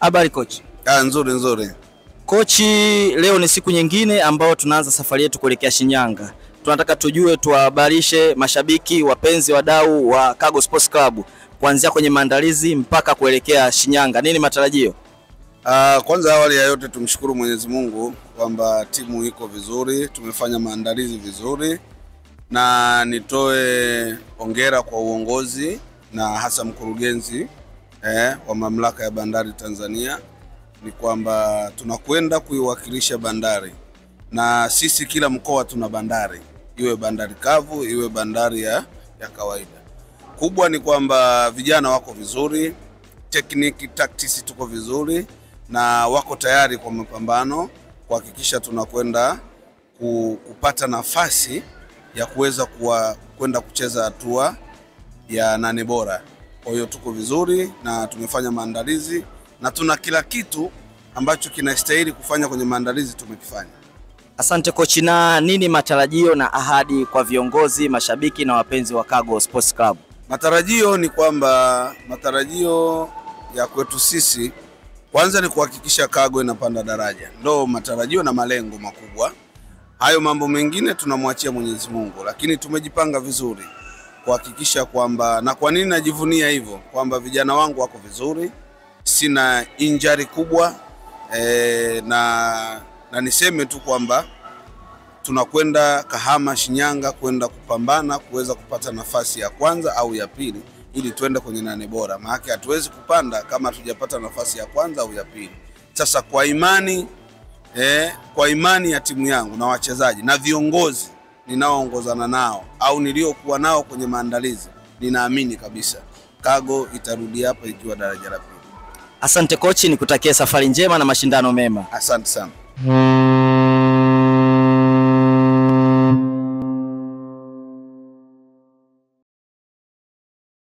Habari coach? Nzuri nzuri. Coach, leo ni siku nyingine ambao tunaanza safari yetu kuelekea Shinyanga. Tunataka tujue, tuwahabarishe mashabiki, wapenzi, wadau wa Cargo Sports Club kuanzia kwenye maandalizi mpaka kuelekea Shinyanga. Nini matarajio? Kwanza awali ya yote tumshukuru Mwenyezi Mungu kwamba timu iko vizuri, tumefanya maandalizi vizuri, na nitoe hongera kwa uongozi na hasa mkurugenzi wa mamlaka ya bandari Tanzania. Ni kwamba tunakwenda kuiwakilisha bandari, na sisi kila mkoa tuna bandari, iwe bandari kavu iwe bandari ya kawaida. Kubwa ni kwamba vijana wako vizuri, technique tactics tuko vizuri, na wako tayari kwa mapambano kuhakikisha tunakwenda kupata nafasi ya kuweza kwenda kucheza hatua ya 8 bora. Kwa hiyo tuko vizuri na tumefanya maandalizi na tuna kila kitu ambacho kinastahili kufanya kwenye maandalizi tumekifanya. Asante coach, na nini matarajio na ahadi kwa viongozi, mashabiki na wapenzi wa Cargo Sports Club? Matarajio ni kwamba matarajio ya kwetu sisi kwanza ni kuhakikisha Cargo inapanda daraja. Ndio matarajio na malengo makubwa. Hayo mambo mengine tunamwachia Mwenyezi Mungu, lakini tumejipanga vizuri kuhakikisha kwamba, na kwa nini najivunia hivyo, kwamba vijana wangu wako vizuri, sina injury kubwa, na niseme tu kwamba tunakwenda Kahama Shinyanga kwenda kupambana kuweza kupata nafasi ya kwanza au ya pili ili tuende kwenye 8 bora. Maana hatuwezi kupanda kama hatujapata nafasi ya kwanza au ya pili. Sasa kwa imani ya timu yangu na wachezaji na viongozi ninaoongozana nao au niliokuwa nao kwenye maandalizi, ninaamini kabisa Cargo itarudi hapa ikiwa daraja la pili. Asante coach, nikutakia safari njema na mashindano mema. Asante sana.